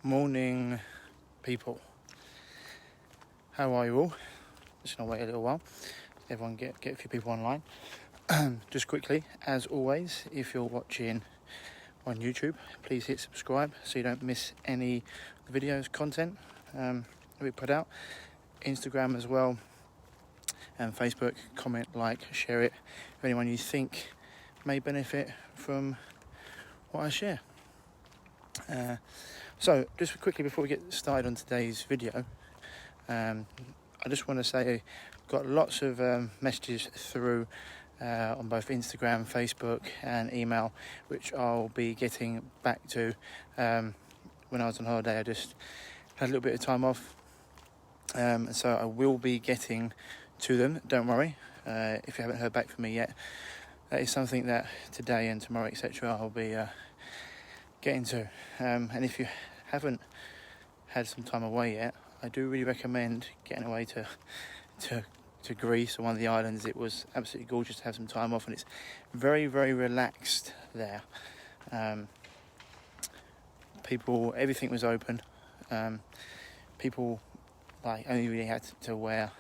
Morning, people. How are you all? Just gonna wait a little while. Everyone get a few people online. Just quickly, as always, if you're watching on YouTube, please hit subscribe so you don't miss any videos, content that we put out. Instagram as well, and Facebook. Comment, like, share it. If anyone you think may benefit from what I share. So, just quickly before we get started on today's video, I just want to say got lots of messages through on both Instagram, Facebook and email, which I'll be getting back to. When I was on holiday, I just had a little bit of time off, so I will be getting to them, don't worry. If you haven't heard back from me yet, that is something that today and tomorrow, etc., I'll be getting to. And if you haven't had some time away yet, I do really recommend getting away to Greece, or one of the islands. It was absolutely gorgeous to have some time off, and it's very, very relaxed there. Everything was open. People only really had to wear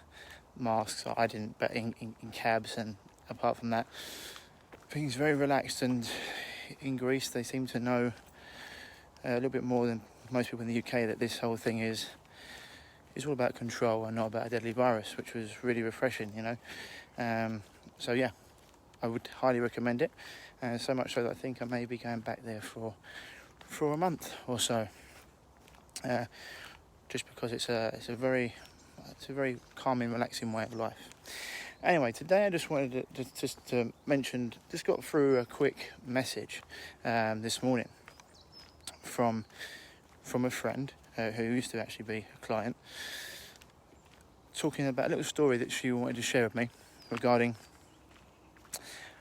masks. I didn't, but in cabs, and apart from that, things very relaxed. And in Greece, they seem to know a little bit more than most people in the UK that this whole thing is all about control and not about a deadly virus, which was really refreshing, So yeah, I would highly recommend it, so much so that I think I may be going back there for a month or so, just because it's a very calming, relaxing way of life. Anyway, today I just wanted to mention, just got through a quick message this morning from a friend who used to actually be a client, talking about a little story that she wanted to share with me regarding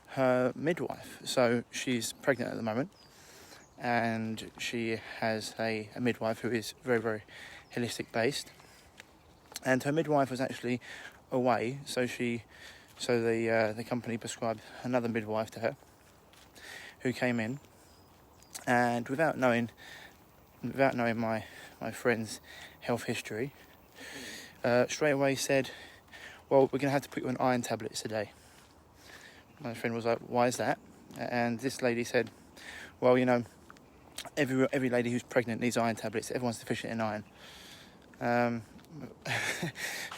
her midwife. So she's pregnant at the moment, and she has a midwife who is very, very holistic based, and her midwife was actually away, so the company prescribed another midwife to her, who came in, and without knowing my friend's health history, straight away said, well, we're going to have to put you on iron tablets today. My friend was like, why is that? And this lady said, well, every lady who's pregnant needs iron tablets. Everyone's deficient in iron.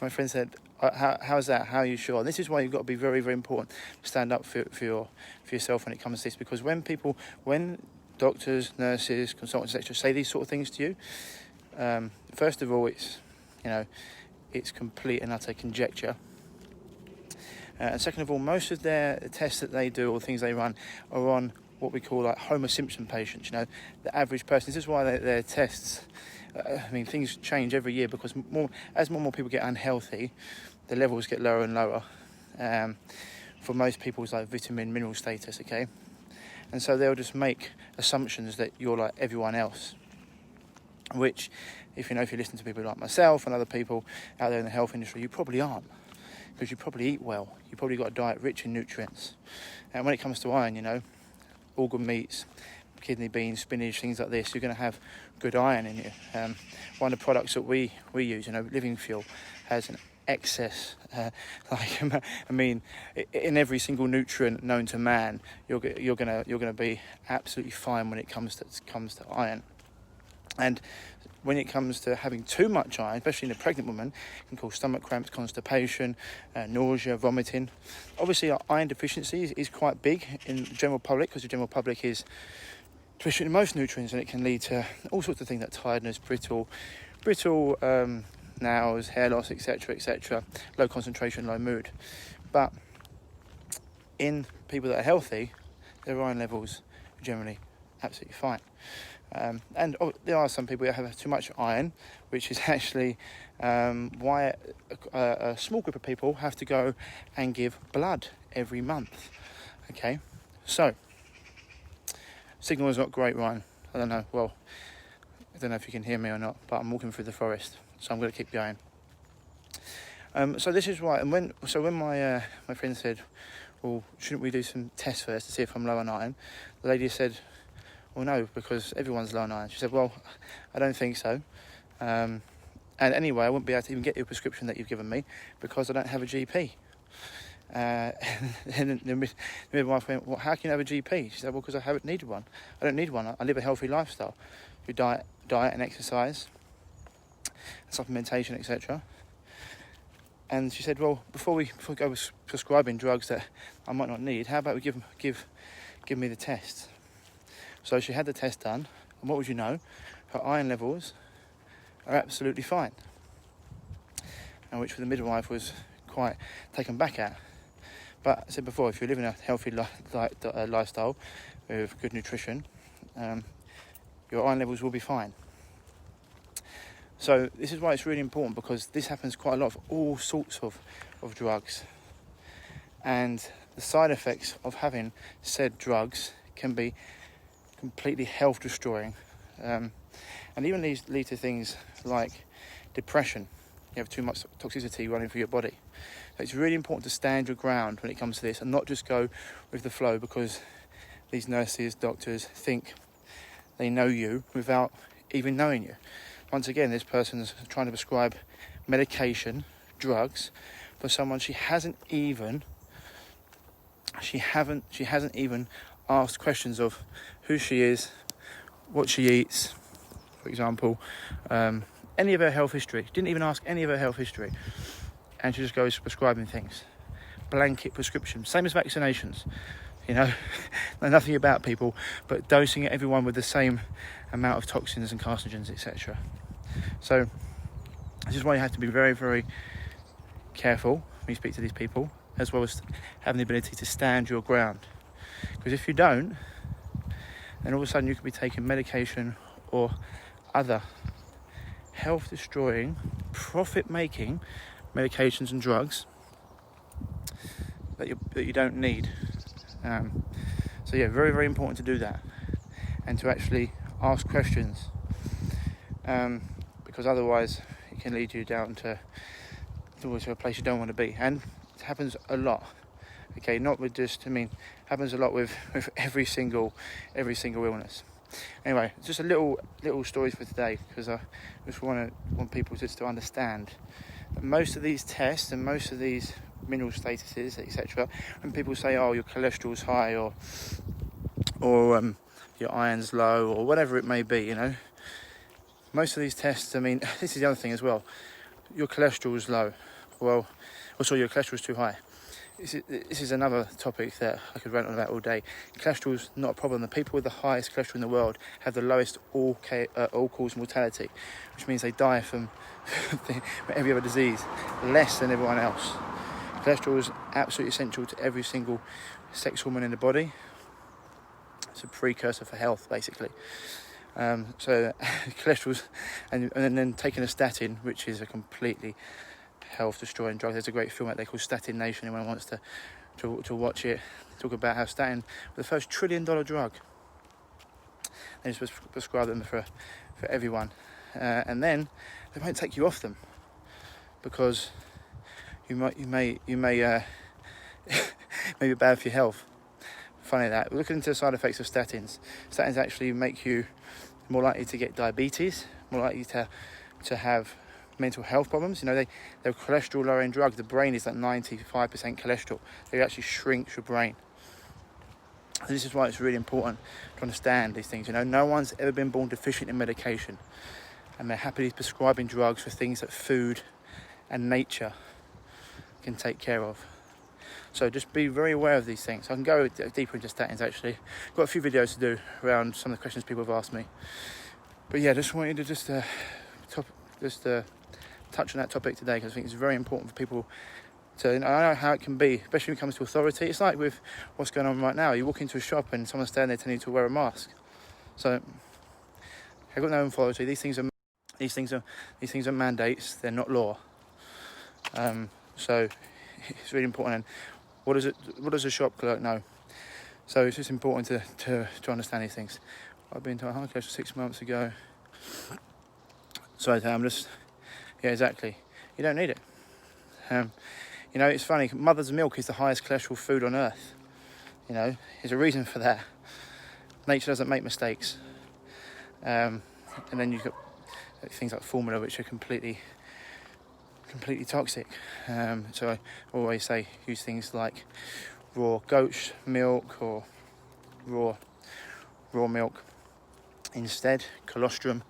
My friend said, how's that? How are you sure? And this is why you've got to be very, very important to stand up for yourself when it comes to this, because when doctors, nurses, consultants, etc., say these sort of things to you, first of all, it's complete and utter conjecture. And second of all, most of their tests that they do or things they run are on what we call like Homer Simpson patients. The average person. This is why their tests. Things change every year, because as more and more people get unhealthy, the levels get lower and lower. For most people's like vitamin, mineral status. Okay. And so they'll just make assumptions that you're like everyone else, which, if you listen to people like myself and other people out there in the health industry, you probably aren't, because you probably eat well. You probably got a diet rich in nutrients. And when it comes to iron, organ meats, kidney beans, spinach, things like this, you're going to have good iron in you. One of the products that we use, Living Fuel, has an excess, in every single nutrient known to man, you're gonna be absolutely fine when it comes to iron. And when it comes to having too much iron, especially in a pregnant woman, it can cause stomach cramps, constipation, nausea, vomiting. Obviously, our iron deficiency is quite big in the general public, because the general public is deficient in most nutrients, and it can lead to all sorts of things like tiredness, brittle nails, hair loss, etc., low concentration, low mood. But in people that are healthy, their iron levels are generally absolutely fine. And there are some people that have too much iron, which is actually why a small group of people have to go and give blood every month. Okay, so signal is not great, Ryan. I don't know. Well, I don't know if you can hear me or not, but I'm walking through the forest, so I'm going to keep going. So this is why. And when my friend said, well, shouldn't we do some tests first to see if I'm low on iron? The lady said, well, no, because everyone's low on iron. She said, well, I don't think so. And anyway, I wouldn't be able to even get your prescription that you've given me because I don't have a GP. And the midwife went, well, how can you have a GP? She said, well, because I haven't needed one. I don't need one. I live a healthy lifestyle through diet and exercise, supplementation, etc. And she said, well, before we go prescribing drugs that I might not need, how about we give me the test? So she had the test done, and what would you know? Her iron levels are absolutely fine. And which the midwife was quite taken back at. But I said before, if you're living a healthy lifestyle with good nutrition, your iron levels will be fine. So this is why it's really important, because this happens quite a lot of all sorts of drugs. And the side effects of having said drugs can be completely health destroying. And even lead to things like depression. You have too much toxicity running through your body. So it's really important to stand your ground when it comes to this and not just go with the flow, because these nurses, doctors think they know you without even knowing you. Once again, this person's trying to prescribe medication, drugs, for someone she hasn't even asked questions of who she is, what she eats, for example, any of her health history. She didn't even ask any of her health history, and she just goes prescribing things, blanket prescriptions, same as vaccinations. You know, know nothing about people, but dosing everyone with the same amount of toxins and carcinogens, etc. So this is why you have to be very, very careful when you speak to these people, as well as having the ability to stand your ground. Because if you don't, then all of a sudden you could be taking medication or other health-destroying, profit-making medications and drugs that you don't need. So yeah, very, very important to do that, and to actually ask questions, because otherwise it can lead you down to a place you don't want to be. And it happens a lot. Okay, not with happens a lot with every single illness. Anyway, just a little stories for today, because I just want people just to understand that most of these tests and most of these mineral statuses, etc., when people say, oh, your cholesterol's high, or your iron's low, or whatever it may be, you know, most of these tests, this is the other thing as well, your cholesterol's low, well, also your cholesterol's too high. This is another topic that I could rant on about all day. Cholesterol's not a problem. The people with the highest cholesterol in the world have the lowest all-cause mortality, which means they die from every other disease less than everyone else. Cholesterol is absolutely essential to every single sex hormone in the body. It's a precursor for health, basically. So cholesterol's, and then taking a statin, which is a completely health-destroying drug. There's a great film out there called Statin Nation. Anyone wants to watch it, talk about how statin was the first $1 trillion drug. They just prescribe them for everyone, and then they won't take you off them, because you may be bad for your health. Funny that. Looking into the side effects of statins. Statins actually make you more likely to get diabetes, more likely to have mental health problems. You know, they're cholesterol lowering drugs. The brain is like 95% cholesterol. They actually shrink your brain. And this is why it's really important to understand these things. You know, no one's ever been born deficient in medication, and they're happily prescribing drugs for things that food and nature can take care of. So just be very aware of these things. I can go deeper into statins actually. Got a few videos to do around some of the questions people have asked me. But yeah, just wanted to touch on that topic today, because I think it's very important for people to, I know how it can be, especially when it comes to authority. It's like with what's going on right now. You walk into a shop and someone's standing there telling you to wear a mask. So I've got no authority. These things are mandates. They're not law. So it's really important. And what does a shop clerk know? So it's just important to understand these things. I've been to a high cholesterol 6 months ago. So I'm just, yeah, exactly. You don't need it. You know, it's funny. Mother's milk is the highest cholesterol food on earth. You know, there's a reason for that. nature doesn't make mistakes. And then you've got things like formula, which are completely toxic. So I always say use things like raw goat's milk or raw milk instead, colostrum,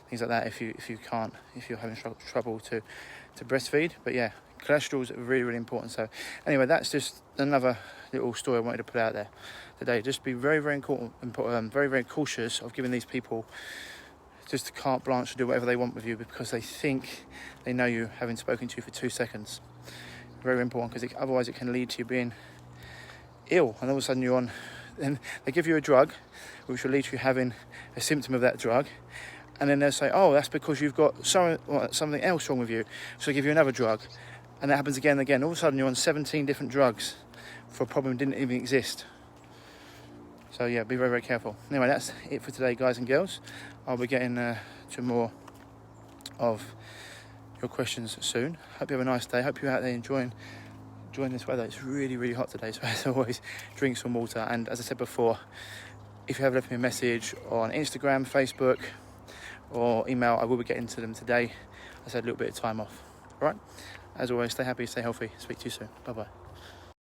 things like that. If you're having trouble to breastfeed. But yeah, cholesterol is really, really important. So anyway, that's just another little story I wanted to put out there today. Just be very, very very, very cautious of giving these people just a carte blanche to do whatever they want with you because they think they know you, having spoken to you for 2 seconds. Very important, because otherwise it can lead to you being ill, and all of a sudden you're on. Then they give you a drug, which will lead to you having a symptom of that drug, and then they'll say, "Oh, that's because you've got something else wrong with you," so they give you another drug, and that happens again and again. All of a sudden you're on 17 different drugs for a problem that didn't even exist. So yeah, be very, very careful. Anyway, that's it for today, guys and girls. I'll be getting to more of your questions soon. Hope you have a nice day. Hope you're out there enjoying this weather. It's really, really hot today, so as always, drink some water. And as I said before, if you have left me a message on Instagram, Facebook, or email, I will be getting to them today. I said a little bit of time off. All right? As always, stay happy, stay healthy. Speak to you soon. Bye-bye.